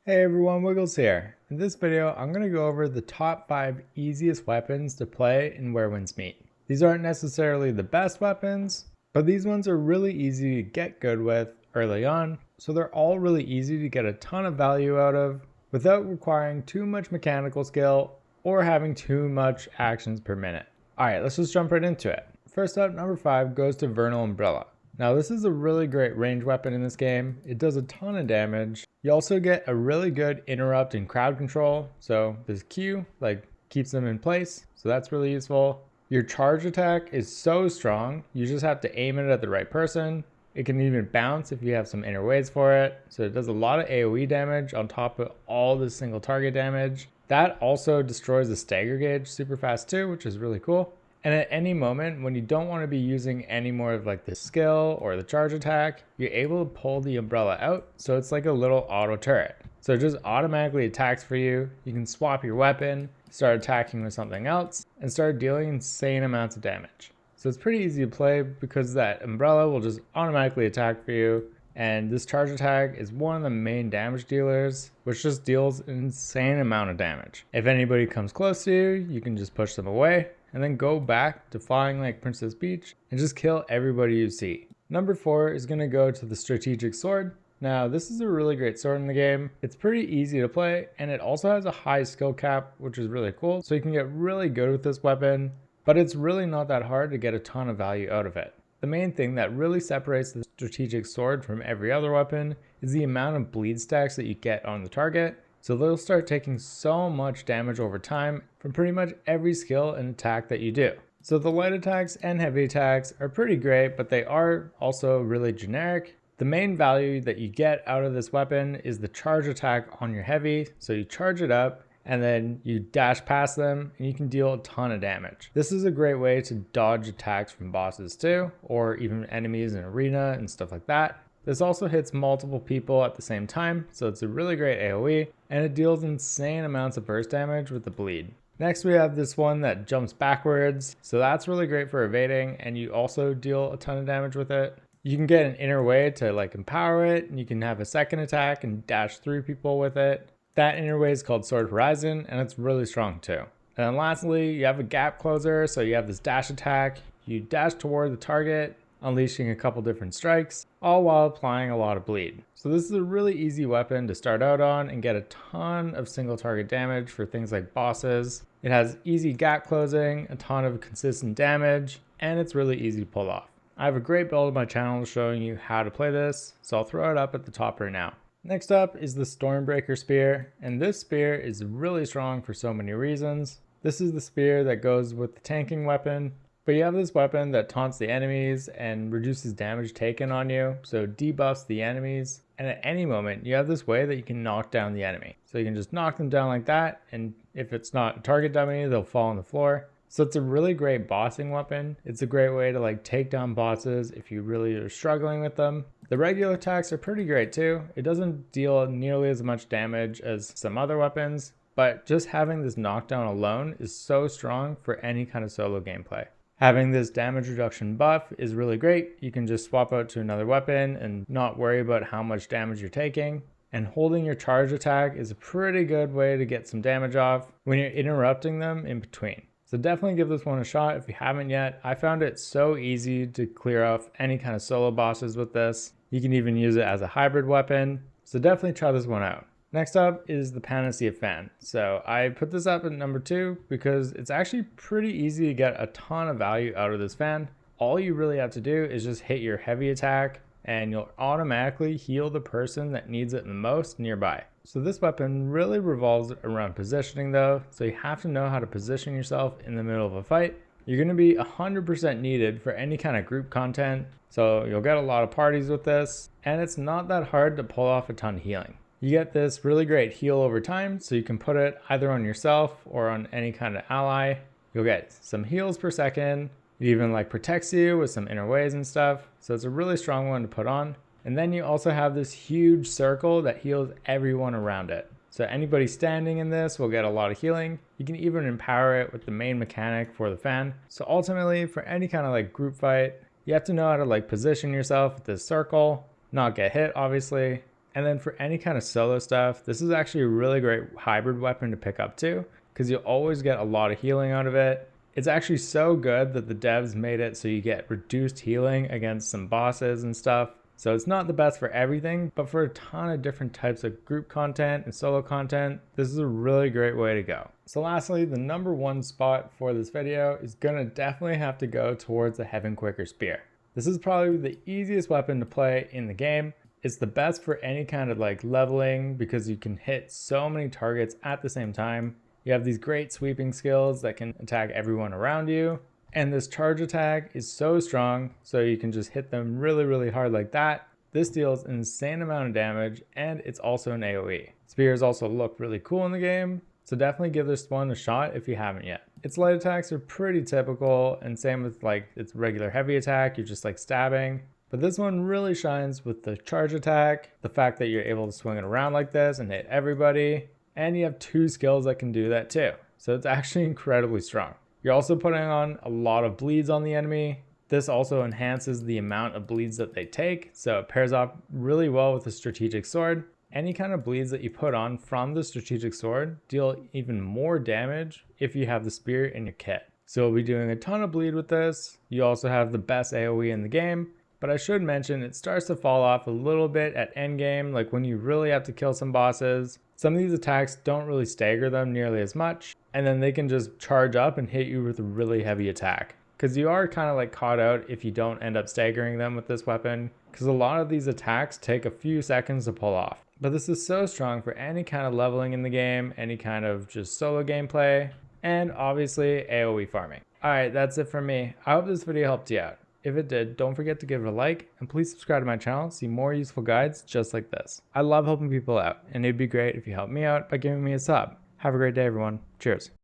Hey everyone, Wiggles here. In this video, I'm going to go over the top 5 easiest weapons to play in Where Winds Meet. These aren't necessarily the best weapons, but these ones are really easy to get good with early on, so they're all really easy to get a ton of value out of without requiring too much mechanical skill or having too much actions per minute. Alright, let's just jump right into it. First up, number 5 goes to Vernal Umbrella. Now this is a really great range weapon in this game. It does a ton of damage. You also get a really good interrupt and crowd control. So this Q keeps them in place. So that's really useful. Your charge attack is so strong. You just have to aim it at the right person. It can even bounce if you have some inner waves for it. So it does a lot of AoE damage on top of all the single target damage. That also destroys the stagger gauge super fast too, which is really cool. And at any moment, when you don't want to be using any more of the skill or the charge attack, you're able to pull the umbrella out. So it's like a little auto turret. So it just automatically attacks for you. You can swap your weapon, start attacking with something else, and start dealing insane amounts of damage. So it's pretty easy to play because that umbrella will just automatically attack for you. And this charge attack is one of the main damage dealers, which just deals an insane amount of damage. If anybody comes close to you, you can just push them away and then go back to flying like Princess Peach and just kill everybody you see. Number 4 is going to go to the Strategic Sword. Now this is a really great sword in the game. It's pretty easy to play and it also has a high skill cap, which is really cool. So you can get really good with this weapon, but it's really not that hard to get a ton of value out of it. The main thing that really separates the Strategic Sword from every other weapon is the amount of bleed stacks that you get on the target. So they'll start taking so much damage over time from pretty much every skill and attack that you do. So the light attacks and heavy attacks are pretty great, but they are also really generic. The main value that you get out of this weapon is the charge attack on your heavy. So you charge it up and then you dash past them and you can deal a ton of damage. This is a great way to dodge attacks from bosses too, or even enemies in arena and stuff like that. This also hits multiple people at the same time, so it's a really great AoE, and it deals insane amounts of burst damage with the bleed. Next we have this one that jumps backwards, so that's really great for evading, and you also deal a ton of damage with it. You can get an inner way to empower it, and you can have a second attack and dash through people with it. That inner way is called Sword Horizon, and it's really strong too. And then lastly, you have a gap closer, so you have this dash attack. You dash toward the target, unleashing a couple different strikes, all while applying a lot of bleed. So this is a really easy weapon to start out on and get a ton of single target damage for things like bosses. It has easy gap closing, a ton of consistent damage, and it's really easy to pull off. I have a great build on my channel showing you how to play this, so I'll throw it up at the top right now. Next up is the Stormbreaker Spear, and this spear is really strong for so many reasons. This is the spear that goes with the tanking weapon, but you have this weapon that taunts the enemies and reduces damage taken on you, so it debuffs the enemies. And at any moment, you have this way that you can knock down the enemy. So you can just knock them down like that, and if it's not a target dummy, they'll fall on the floor. So it's a really great bossing weapon. It's a great way to take down bosses if you really are struggling with them. The regular attacks are pretty great too. It doesn't deal nearly as much damage as some other weapons, but just having this knockdown alone is so strong for any kind of solo gameplay. Having this damage reduction buff is really great. You can just swap out to another weapon and not worry about how much damage you're taking. And holding your charge attack is a pretty good way to get some damage off when you're interrupting them in between. So definitely give this one a shot if you haven't yet. I found it so easy to clear off any kind of solo bosses with this. You can even use it as a hybrid weapon. So definitely try this one out. Next up is the Panacea Fan. So I put this up at number 2 because it's actually pretty easy to get a ton of value out of this fan. All you really have to do is just hit your heavy attack and you'll automatically heal the person that needs it the most nearby. So this weapon really revolves around positioning though, so you have to know how to position yourself in the middle of a fight. You're going to be 100% needed for any kind of group content, so you'll get a lot of parties with this, and it's not that hard to pull off a ton of healing. You get this really great heal over time, so you can put it either on yourself or on any kind of ally. You'll get some heals per second. It even protects you with some inner ways and stuff, so it's a really strong one to put on. And then you also have this huge circle that heals everyone around it. So anybody standing in this will get a lot of healing. You can even empower it with the main mechanic for the fan. So ultimately, for any kind of group fight, you have to know how to position yourself with this circle, not get hit obviously, And then for any kind of solo stuff, this is actually a really great hybrid weapon to pick up too, because you'll always get a lot of healing out of it. It's actually so good that the devs made it so you get reduced healing against some bosses and stuff. So it's not the best for everything, but for a ton of different types of group content and solo content, this is a really great way to go. So lastly, the number one spot for this video is gonna definitely have to go towards the Heaven Quicker Spear. This is probably the easiest weapon to play in the game. It's the best for any kind of like leveling because you can hit so many targets at the same time. You have these great sweeping skills that can attack everyone around you. And this charge attack is so strong, so you can just hit them really, really hard like that. This deals an insane amount of damage, and it's also an AoE. Spears also look really cool in the game, so definitely give this one a shot if you haven't yet. Its light attacks are pretty typical, and same with like its regular heavy attack, you're just like stabbing. But this one really shines with the charge attack, the fact that you're able to swing it around like this and hit everybody, and you have 2 skills that can do that too. So it's actually incredibly strong. You're also putting on a lot of bleeds on the enemy. This also enhances the amount of bleeds that they take, so it pairs off really well with the strategic sword. Any kind of bleeds that you put on from the strategic sword deal even more damage if you have the spear in your kit. So we'll be doing a ton of bleed with this. You also have the best AoE in the game, but I should mention it starts to fall off a little bit at endgame, like when you really have to kill some bosses. Some of these attacks don't really stagger them nearly as much, and then they can just charge up and hit you with a really heavy attack. Because you are kind of like caught out if you don't end up staggering them with this weapon, because a lot of these attacks take a few seconds to pull off. But this is so strong for any kind of leveling in the game, any kind of just solo gameplay, and obviously AoE farming. Alright, that's it from me. I hope this video helped you out. If it did, don't forget to give it a like, and please subscribe to my channel to see more useful guides just like this. I love helping people out, and it'd be great if you help me out by giving me a sub. Have a great day, everyone. Cheers.